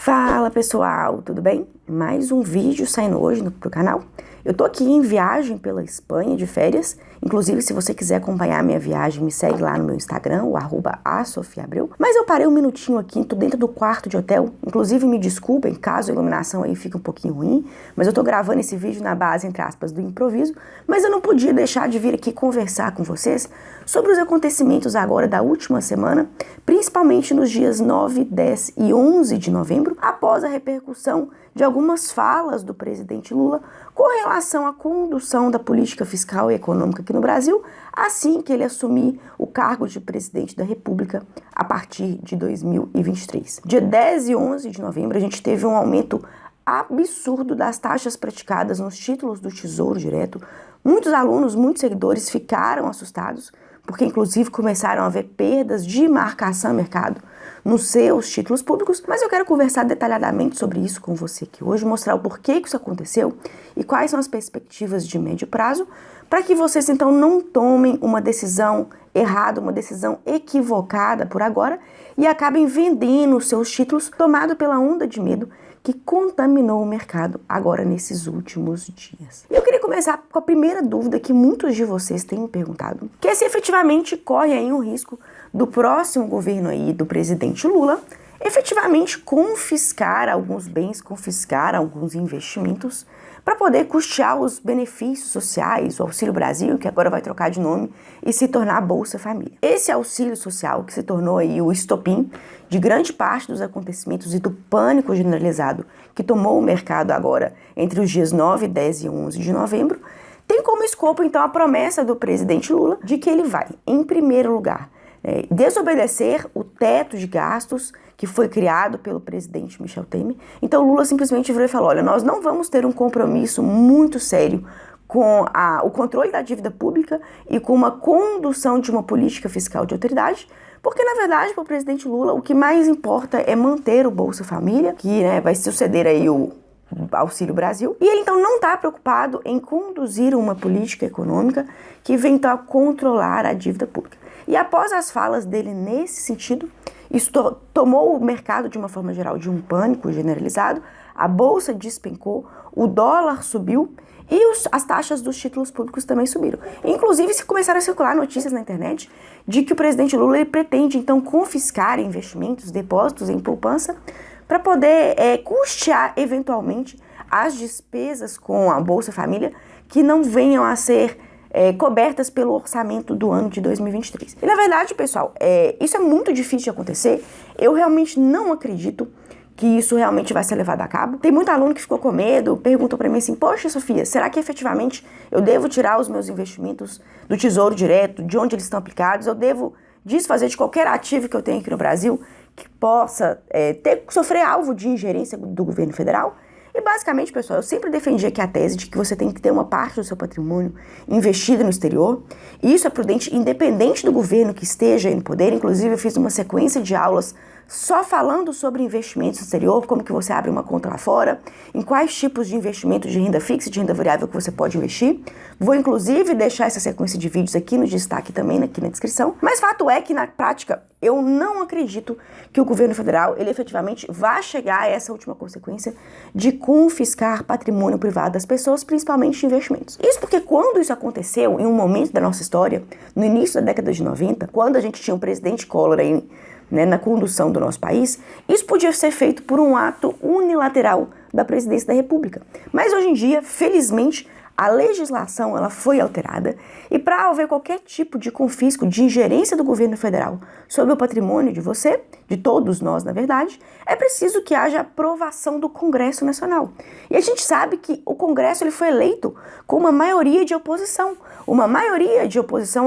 Fala pessoal, tudo bem? Mais um vídeo saindo hoje pro canal. Eu tô aqui em viagem pela Espanha de férias. Inclusive, se você quiser acompanhar a minha viagem, me segue lá no meu Instagram, o @asofiaabreu. Mas eu parei um minutinho aqui, tô dentro do quarto de hotel. Inclusive, me desculpem caso a iluminação aí fique um pouquinho ruim, mas eu tô gravando esse vídeo na base, entre aspas, do improviso. Mas eu não podia deixar de vir aqui conversar com vocês sobre os acontecimentos agora da última semana, principalmente nos dias 9, 10 e 11 de novembro, após a repercussão de algumas falas do presidente Lula com relação à condução da política fiscal e econômica aqui no Brasil, assim que ele assumir o cargo de presidente da República a partir de 2023. Dia 10 e 11 de novembro, a gente teve um aumento absurdo das taxas praticadas nos títulos do Tesouro Direto. Muitos alunos, muitos seguidores ficaram assustados, porque inclusive começaram a ver perdas de marcação no mercado nos seus títulos públicos, mas eu quero conversar detalhadamente sobre isso com você aqui hoje, mostrar o porquê que isso aconteceu e quais são as perspectivas de médio prazo, para que vocês então não tomem uma decisão errada, uma decisão equivocada por agora e acabem vendendo os seus títulos tomado pela onda de medo que contaminou o mercado agora nesses últimos dias. Eu queria começar com a primeira dúvida que muitos de vocês têm me perguntado, que é se efetivamente corre aí um risco do próximo governo aí do presidente Lula efetivamente confiscar alguns bens, confiscar alguns investimentos para poder custear os benefícios sociais, o Auxílio Brasil, que agora vai trocar de nome e se tornar Bolsa Família. Esse auxílio social que se tornou aí o estopim de grande parte dos acontecimentos e do pânico generalizado que tomou o mercado agora entre os dias 9, 10 e 11 de novembro, tem como escopo então a promessa do presidente Lula de que ele vai, em primeiro lugar, desobedecer o teto de gastos que foi criado pelo presidente Michel Temer. Então Lula simplesmente virou e falou: olha, nós não vamos ter um compromisso muito sério com o controle da dívida pública e com uma condução de uma política fiscal de autoridade, porque na verdade para o presidente Lula o que mais importa é manter o Bolsa Família, que vai suceder aí o Auxílio Brasil, e ele então não está preocupado em conduzir uma política econômica que vem então a controlar a dívida pública. E após as falas dele nesse sentido, isso tomou o mercado de uma forma geral de um pânico generalizado, a bolsa despencou, o dólar subiu e as taxas dos títulos públicos também subiram. Inclusive, se começaram a circular notícias na internet de que o presidente Lula ele pretende então confiscar investimentos, depósitos em poupança para poder custear eventualmente as despesas com a Bolsa Família que não venham a ser cobertas pelo orçamento do ano de 2023. E na verdade, pessoal, isso é muito difícil de acontecer. Eu realmente não acredito que isso realmente vai ser levado a cabo. Tem muito aluno que ficou com medo, perguntou para mim assim: poxa, Sofia, será que efetivamente eu devo tirar os meus investimentos do Tesouro Direto, de onde eles estão aplicados? Eu devo desfazer de qualquer ativo que eu tenho aqui no Brasil que possa sofrer alvo de ingerência do governo federal? E basicamente, pessoal, eu sempre defendi aqui a tese de que você tem que ter uma parte do seu patrimônio investida no exterior. E isso é prudente, independente do governo que esteja aí no poder. Inclusive, eu fiz uma sequência de aulas só falando sobre investimentos no exterior, como que você abre uma conta lá fora, em quais tipos de investimento de renda fixa e de renda variável que você pode investir. Vou, inclusive, deixar essa sequência de vídeos aqui no destaque também, aqui na descrição. Mas fato é que, na prática, eu não acredito que o governo federal, ele efetivamente vá chegar a essa última consequência de confiscar patrimônio privado das pessoas, principalmente de investimentos. Isso porque quando isso aconteceu, em um momento da nossa história, no início da década de 90, quando a gente tinha o presidente Collor aí, na condução do nosso país, isso podia ser feito por um ato unilateral da presidência da República. Mas hoje em dia, felizmente, a legislação ela foi alterada e para haver qualquer tipo de confisco, de ingerência do governo federal sobre o patrimônio de você, de todos nós na verdade, é preciso que haja aprovação do Congresso Nacional. E a gente sabe que o Congresso ele foi eleito com uma maioria de oposição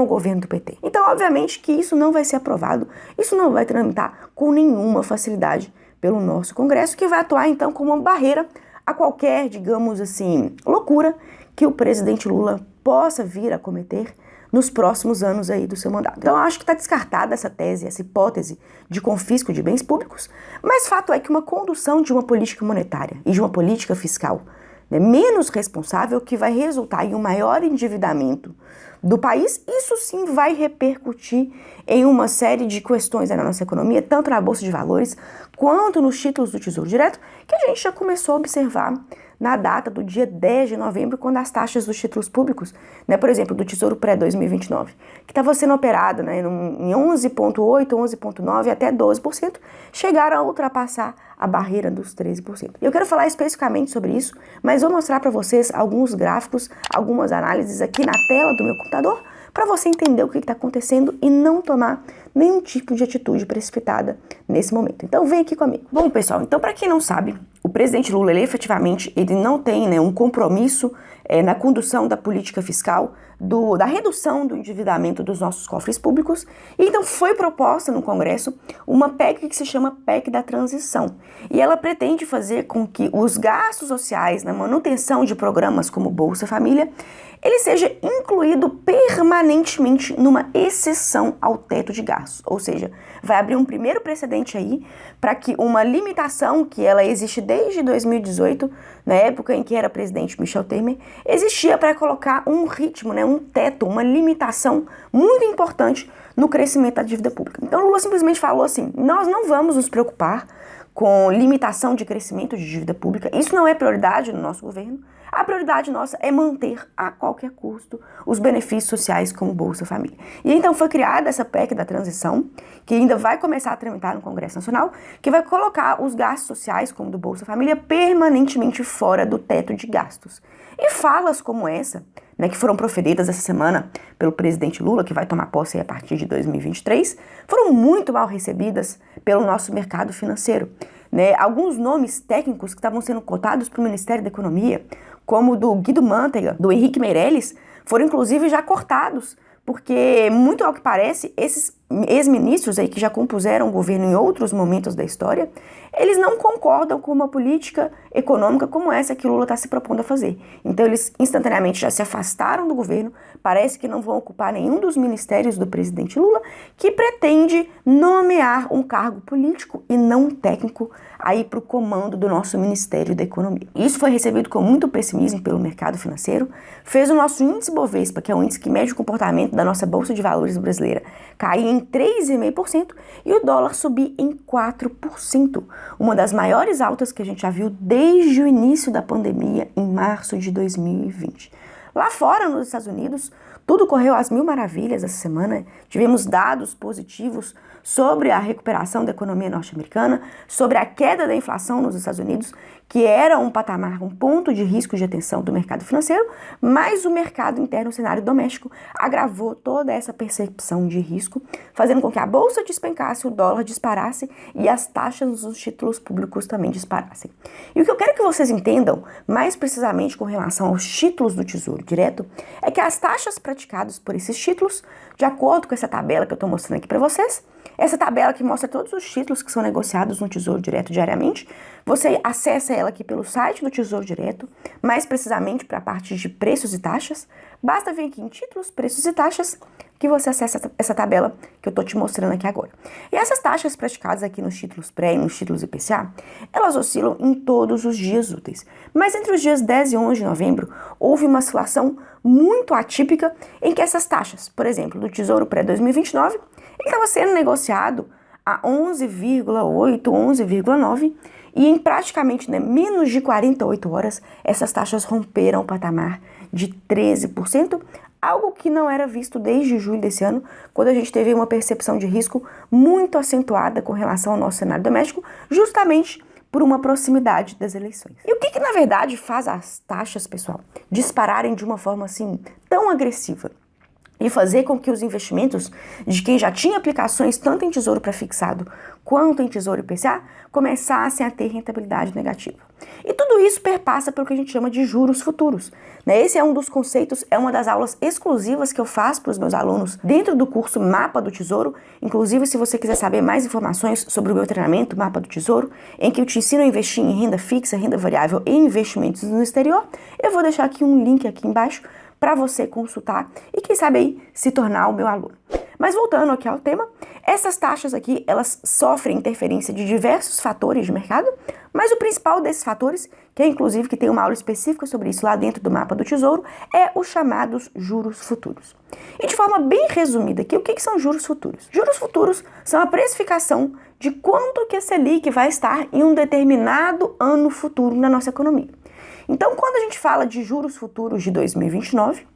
ao governo do PT. Então, obviamente que isso não vai ser aprovado, isso não vai tramitar com nenhuma facilidade pelo nosso Congresso, que vai atuar então como uma barreira a qualquer, digamos assim, loucura que o presidente Lula possa vir a cometer nos próximos anos aí do seu mandato. Então, eu acho que está descartada essa tese, essa hipótese de confisco de bens públicos, mas fato é que uma condução de uma política monetária e de uma política fiscal menos responsável que vai resultar em um maior endividamento do país, isso sim vai repercutir em uma série de questões na nossa economia, tanto na Bolsa de Valores quanto nos títulos do Tesouro Direto, que a gente já começou a observar na data do dia 10 de novembro, quando as taxas dos títulos públicos, né, por exemplo, do Tesouro Pré-2029, que estava sendo operada, né, em 11,8%, 11,9% até 12%, chegaram a ultrapassar a barreira dos 13%. Eu quero falar especificamente sobre isso, mas vou mostrar para vocês alguns gráficos, algumas análises aqui na tela do meu computador, para você entender o que está acontecendo e não tomar nenhum tipo de atitude precipitada nesse momento. Então vem aqui comigo. Bom, pessoal, então para quem não sabe, o presidente Lula, ele efetivamente, ele não tem, né, um compromisso na condução da política fiscal, da redução do endividamento dos nossos cofres públicos. E então foi proposta no Congresso uma PEC que se chama PEC da Transição. E ela pretende fazer com que os gastos sociais na manutenção de programas como Bolsa Família, ele seja incluído permanentemente numa exceção ao teto de gastos. Ou seja, vai abrir um primeiro precedente aí para que uma limitação que ela existe desde 2018, na época em que era presidente Michel Temer, existia para colocar um ritmo, né, um teto, uma limitação muito importante no crescimento da dívida pública. Então Lula simplesmente falou assim: nós não vamos nos preocupar com limitação de crescimento de dívida pública, isso não é prioridade no nosso governo. A prioridade nossa é manter a qualquer custo os benefícios sociais como Bolsa Família. E então foi criada essa PEC da transição, que ainda vai começar a tramitar no Congresso Nacional, que vai colocar os gastos sociais, como do Bolsa Família, permanentemente fora do teto de gastos. E falas como essa, né, que foram proferidas essa semana pelo presidente Lula, que vai tomar posse a partir de 2023, foram muito mal recebidas pelo nosso mercado financeiro. Né? Alguns nomes técnicos que estavam sendo cotados para o Ministério da Economia, como o do Guido Mantega, do Henrique Meirelles, foram inclusive já cortados, porque, muito ao que parece, esses ex-ministros aí que já compuseram o governo em outros momentos da história, eles não concordam com uma política econômica como essa que o Lula está se propondo a fazer. Então eles instantaneamente já se afastaram do governo, parece que não vão ocupar nenhum dos ministérios do presidente Lula, que pretende nomear um cargo político e não técnico aí para o comando do nosso Ministério da Economia. Isso foi recebido com muito pessimismo pelo mercado financeiro, fez o nosso índice Bovespa, que é o índice que mede o comportamento da nossa Bolsa de Valores brasileira, cair em 3,5% e o dólar subir em 4%, uma das maiores altas que a gente já viu desde o início da pandemia, em março de 2020. Lá fora, nos Estados Unidos, tudo correu às mil maravilhas essa semana. Tivemos dados positivos sobre a recuperação da economia norte-americana, sobre a queda da inflação nos Estados Unidos, que era um patamar, um ponto de risco de atenção do mercado financeiro, mas o mercado interno, o cenário doméstico, agravou toda essa percepção de risco, fazendo com que a bolsa despencasse, o dólar disparasse e as taxas dos títulos públicos também disparassem. E o que eu quero que vocês entendam, mais precisamente com relação aos títulos do Tesouro Direto, é que as taxas praticadas por esses títulos, de acordo com essa tabela que eu estou mostrando aqui para vocês, essa tabela que mostra todos os títulos que são negociados no Tesouro Direto diariamente, você acessa ela aqui pelo site do Tesouro Direto, mais precisamente para a parte de preços e taxas. Basta vir aqui em títulos, preços e taxas, que você acessa essa tabela que eu estou te mostrando aqui agora. E essas taxas praticadas aqui nos títulos pré e nos títulos IPCA, elas oscilam em todos os dias úteis. Mas entre os dias 10 e 11 de novembro, houve uma oscilação muito atípica em que essas taxas, por exemplo, do Tesouro pré-2029, ele estava sendo negociado a 11,8, 11,9 e em praticamente menos de 48 horas, essas taxas romperam o patamar de 13%, algo que não era visto desde julho desse ano, quando a gente teve uma percepção de risco muito acentuada com relação ao nosso cenário doméstico, justamente por uma proximidade das eleições. E o que na verdade faz as taxas, pessoal, dispararem de uma forma assim tão agressiva? E fazer com que os investimentos de quem já tinha aplicações tanto em tesouro pré-fixado quanto em tesouro IPCA começassem a ter rentabilidade negativa. E tudo isso perpassa pelo que a gente chama de juros futuros. Esse é um dos conceitos, é uma das aulas exclusivas que eu faço para os meus alunos dentro do curso Mapa do Tesouro. Inclusive, se você quiser saber mais informações sobre o meu treinamento Mapa do Tesouro, em que eu te ensino a investir em renda fixa, renda variável e investimentos no exterior, eu vou deixar aqui um link aqui embaixo para você consultar e quem sabe aí se tornar o meu aluno. Mas voltando aqui ao tema, essas taxas aqui, elas sofrem interferência de diversos fatores de mercado, mas o principal desses fatores, que é inclusive que tem uma aula específica sobre isso lá dentro do mapa do Tesouro, é os chamados juros futuros. E de forma bem resumida aqui, o que são juros futuros? Juros futuros são a precificação de quanto que a Selic vai estar em um determinado ano futuro na nossa economia. Então, quando a gente fala de juros futuros de 2029,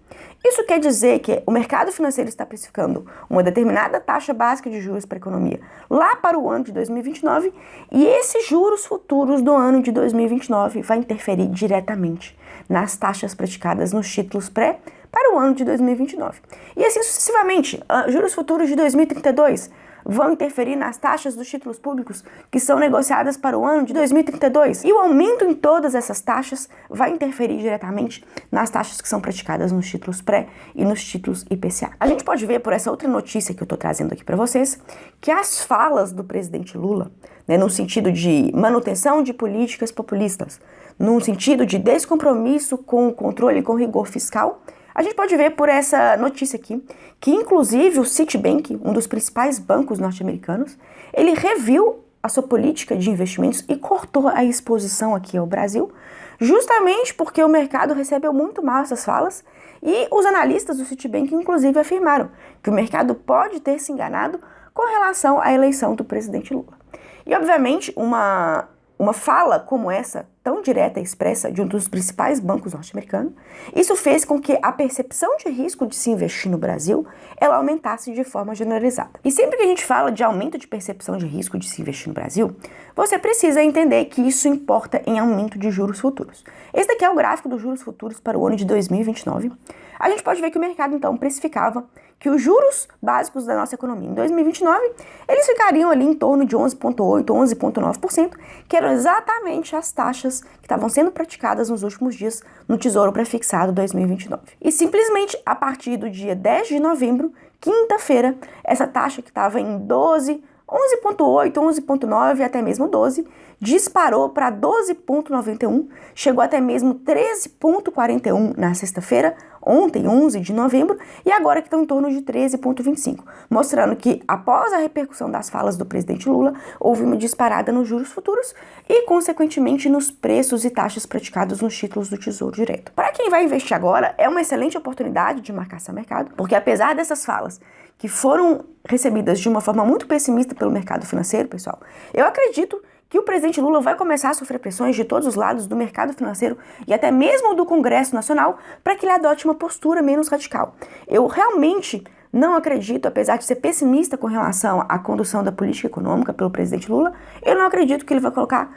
isso quer dizer que o mercado financeiro está precificando uma determinada taxa básica de juros para a economia lá para o ano de 2029 e esses juros futuros do ano de 2029 vai interferir diretamente nas taxas praticadas nos títulos pré para o ano de 2029. E assim sucessivamente, juros futuros de 2032 vão interferir nas taxas dos títulos públicos que são negociadas para o ano de 2032. E o aumento em todas essas taxas vai interferir diretamente nas taxas que são praticadas nos títulos pré e nos títulos IPCA. A gente pode ver por essa outra notícia que eu estou trazendo aqui para vocês, que as falas do presidente Lula, no sentido de manutenção de políticas populistas, no sentido de descompromisso com o controle e com o rigor fiscal, a gente pode ver por essa notícia aqui, que inclusive o Citibank, um dos principais bancos norte-americanos, ele reviu a sua política de investimentos e cortou a exposição aqui ao Brasil, justamente porque o mercado recebeu muito mal essas falas e os analistas do Citibank inclusive afirmaram que o mercado pode ter se enganado com relação à eleição do presidente Lula. E obviamente uma fala como essa, tão direta e expressa de um dos principais bancos norte-americanos, isso fez com que a percepção de risco de se investir no Brasil, ela aumentasse de forma generalizada. E sempre que a gente fala de aumento de percepção de risco de se investir no Brasil, você precisa entender que isso importa em aumento de juros futuros. Esse daqui é o gráfico dos juros futuros para o ano de 2029. A gente pode ver que o mercado, então, precificava que os juros básicos da nossa economia em 2029, eles ficariam ali em torno de 11,8%, 11,9%, que eram exatamente as taxas que estavam sendo praticadas nos últimos dias no Tesouro Prefixado 2029. E simplesmente a partir do dia 10 de novembro, quinta-feira, essa taxa que estava em 12, 11,8, 11,9 até mesmo 12, disparou para 12,91, chegou até mesmo 13,41 na sexta-feira, ontem, 11 de novembro, e agora que estão em torno de 13,25, mostrando que após a repercussão das falas do presidente Lula, houve uma disparada nos juros futuros e, consequentemente, nos preços e taxas praticados nos títulos do Tesouro Direto. Para quem vai investir agora, é uma excelente oportunidade de marcação mercado, porque apesar dessas falas que foram recebidas de uma forma muito pessimista pelo mercado financeiro, pessoal, eu acredito que o presidente Lula vai começar a sofrer pressões de todos os lados do mercado financeiro e até mesmo do Congresso Nacional para que ele adote uma postura menos radical. Eu realmente não acredito, apesar de ser pessimista com relação à condução da política econômica pelo presidente Lula, eu não acredito que ele vai colocar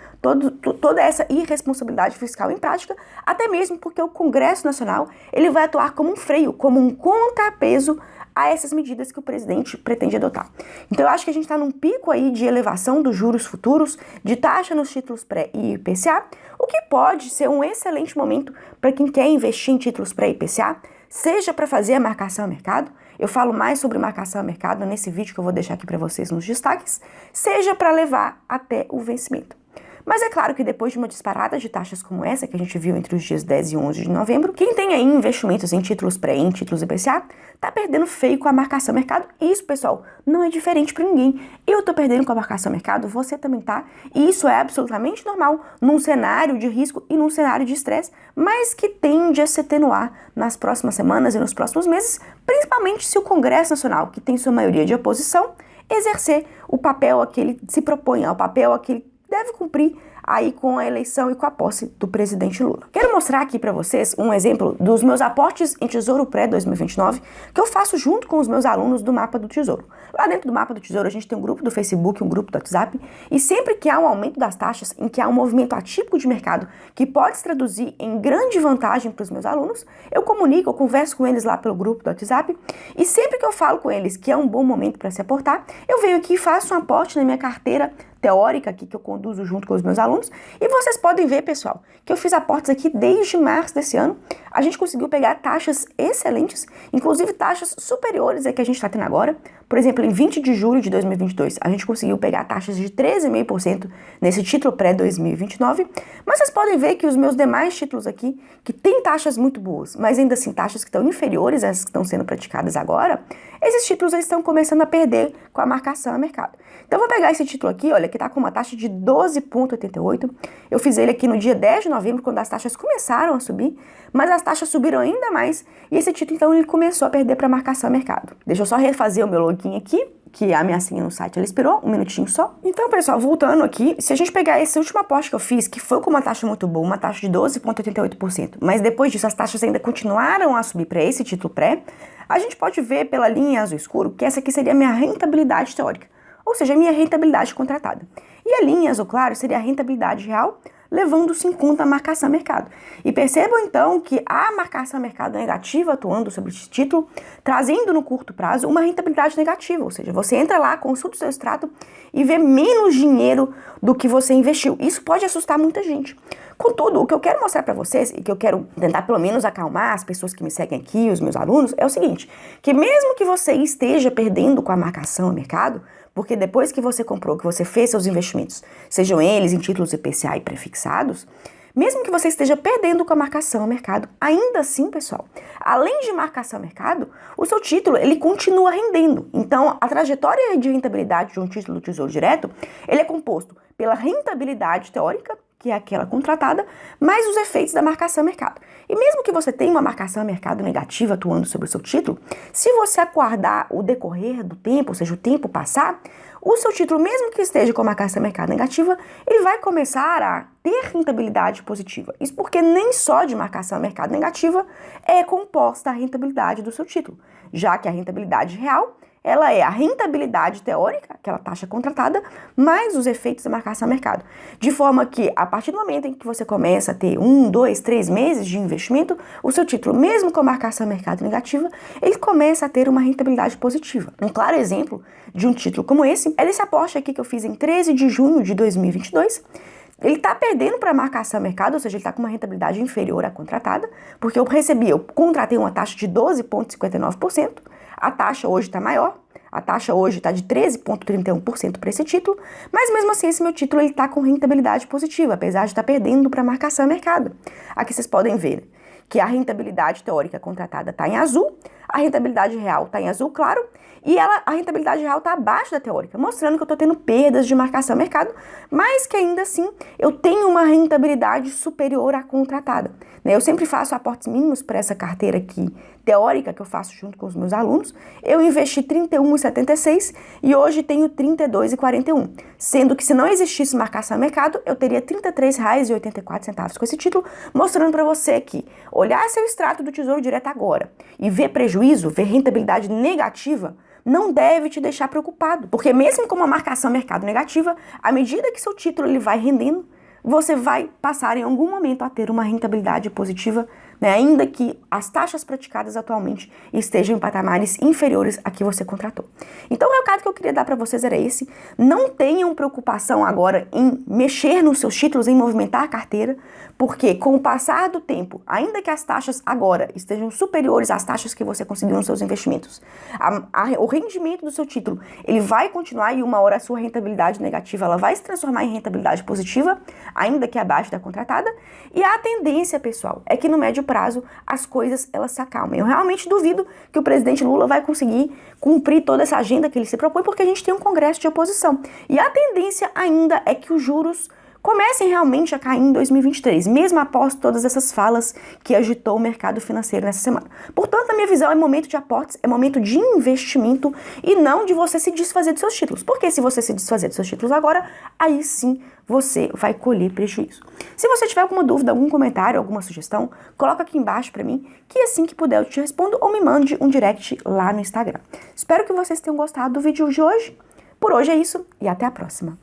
toda essa irresponsabilidade fiscal em prática, até mesmo porque o Congresso Nacional ele vai atuar como um freio, como um contrapeso a essas medidas que o presidente pretende adotar. Então eu acho que a gente está num pico aí de elevação dos juros futuros, de taxa nos títulos pré e IPCA, o que pode ser um excelente momento para quem quer investir em títulos pré e IPCA, seja para fazer a marcação a mercado, eu falo mais sobre marcação a mercado nesse vídeo que eu vou deixar aqui para vocês nos destaques, seja para levar até o vencimento. Mas é claro que depois de uma disparada de taxas como essa, que a gente viu entre os dias 10 e 11 de novembro, quem tem aí investimentos em títulos pré e em títulos IPCA, tá perdendo feio com a marcação mercado. E isso, pessoal, não é diferente para ninguém. Eu tô perdendo com a marcação mercado, você também tá. E isso é absolutamente normal num cenário de risco e num cenário de estresse, mas que tende a se atenuar nas próximas semanas e nos próximos meses, principalmente se o Congresso Nacional, que tem sua maioria de oposição, exercer o papel a que ele se propõe, ao papel a que ele deve cumprir aí com a eleição e com a posse do presidente Lula. Quero mostrar aqui para vocês um exemplo dos meus aportes em Tesouro Pré 2029 que eu faço junto com os meus alunos do Mapa do Tesouro. Lá dentro do Mapa do Tesouro a gente tem um grupo do Facebook, um grupo do WhatsApp e sempre que há um aumento das taxas, em que há um movimento atípico de mercado que pode se traduzir em grande vantagem para os meus alunos, eu comunico, eu converso com eles lá pelo grupo do WhatsApp e sempre que eu falo com eles que é um bom momento para se aportar, eu venho aqui e faço um aporte na minha carteira teórica aqui que eu conduzo junto com os meus alunos e vocês podem ver, pessoal, que eu fiz aportes aqui desde março desse ano. A gente conseguiu pegar taxas excelentes, inclusive taxas superiores a que a gente está tendo agora, Por exemplo, em 20 de julho de 2022, a gente conseguiu pegar taxas de 13,5% nesse título pré-2029, mas vocês podem ver que os meus demais títulos aqui, que têm taxas muito boas, mas ainda assim taxas que estão inferiores às que estão sendo praticadas agora, esses títulos eles estão começando a perder com a marcação a mercado. Então, eu vou pegar esse título aqui, olha, que está com uma taxa de 12,88. Eu fiz ele aqui no dia 10 de novembro, quando as taxas começaram a subir, mas as taxas subiram ainda mais, e esse título, então, ele começou a perder para a marcação a mercado. Deixa eu só refazer o meu login aqui, que a minha senha no site ela expirou, um minutinho só. Então, pessoal, voltando aqui, se a gente pegar esse último aporte que eu fiz, que foi com uma taxa muito boa, uma taxa de 12,88%, mas depois disso as taxas ainda continuaram a subir para esse título pré, a gente pode ver pela linha azul escuro que essa aqui seria a minha rentabilidade teórica, ou seja, a minha rentabilidade contratada. E a linha azul claro seria a rentabilidade real, levando-se em conta a marcação a mercado. E percebam então que a marcação a mercado negativa atuando sobre esse título, trazendo no curto prazo uma rentabilidade negativa, ou seja, você entra lá, consulta o seu extrato e vê menos dinheiro do que você investiu. Isso pode assustar muita gente. Contudo, o que eu quero mostrar para vocês, e que eu quero tentar pelo menos acalmar as pessoas que me seguem aqui, os meus alunos, é o seguinte, que mesmo que você esteja perdendo com a marcação a mercado, porque depois que você comprou, que você fez seus investimentos, sejam eles em títulos IPCA e prefixados, mesmo que você esteja perdendo com a marcação a mercado, ainda assim, pessoal, além de marcação a mercado, o seu título, ele continua rendendo. Então, a trajetória de rentabilidade de um título do Tesouro Direto, ele é composto pela rentabilidade teórica, que é aquela contratada, mais os efeitos da marcação a mercado. E mesmo que você tenha uma marcação a mercado negativa atuando sobre o seu título, se você aguardar o decorrer do tempo, ou seja, o tempo passar, o seu título, mesmo que esteja com a marcação a mercado negativa, ele vai começar a ter rentabilidade positiva. Isso porque nem só de marcação a mercado negativa é composta a rentabilidade do seu título, já que a rentabilidade real ela é a rentabilidade teórica, aquela taxa contratada, mais os efeitos da marcação a mercado. De forma que, a partir do momento em que você começa a ter 1, 2, 3 meses de investimento, o seu título, mesmo com a marcação a mercado negativa, ele começa a ter uma rentabilidade positiva. Um claro exemplo de um título como esse é desse aporte aqui que eu fiz em 13 de junho de 2022, ele está perdendo para a marcação a mercado, ou seja, ele está com uma rentabilidade inferior à contratada, porque eu contratei uma taxa de 12,59%, a taxa hoje está maior, a taxa hoje está de 13,31% para esse título, mas mesmo assim esse meu título está com rentabilidade positiva, apesar de estar perdendo para a marcação a mercado. Aqui vocês podem ver que a rentabilidade teórica contratada está em azul, a rentabilidade real está em azul claro, e a rentabilidade real está abaixo da teórica, mostrando que eu estou tendo perdas de marcação a mercado, mas que ainda assim eu tenho uma rentabilidade superior à contratada. Eu sempre faço aportes mínimos para essa carteira aqui teórica que eu faço junto com os meus alunos. Eu investi R$ 31,76 e hoje tenho R$ 32,41, sendo que se não existisse marcação a mercado, eu teria R$ 33,84 com esse título, mostrando para você que olhar seu extrato do Tesouro Direto agora e ver prejuízo, ver rentabilidade negativa, não deve te deixar preocupado, porque mesmo com uma marcação a mercado negativa, à medida que seu título ele vai rendendo, você vai passar em algum momento a ter uma rentabilidade positiva, né, ainda que as taxas praticadas atualmente estejam em patamares inferiores a que você contratou. Então o recado que eu queria dar para vocês era esse: não tenham preocupação agora em mexer nos seus títulos, em movimentar a carteira, porque com o passar do tempo, ainda que as taxas agora estejam superiores às taxas que você conseguiu nos seus investimentos, o rendimento do seu título ele vai continuar e uma hora a sua rentabilidade negativa ela vai se transformar em rentabilidade positiva, ainda que abaixo da contratada, e a tendência, pessoal, é que no médio prazo as coisas elas se acalmem. Eu realmente duvido que o presidente Lula vai conseguir cumprir toda essa agenda que ele se propõe, porque a gente tem um congresso de oposição. E a tendência ainda é que os juros comecem realmente a cair em 2023, mesmo após todas essas falas que agitou o mercado financeiro nessa semana. Portanto, a minha visão é momento de aportes, é momento de investimento e não de você se desfazer dos seus títulos. Porque se você se desfazer dos seus títulos agora, aí sim você vai colher prejuízo. Se você tiver alguma dúvida, algum comentário, alguma sugestão, coloca aqui embaixo para mim, que assim que puder eu te respondo, ou me mande um direct lá no Instagram. Espero que vocês tenham gostado do vídeo de hoje. Por hoje é isso e até a próxima.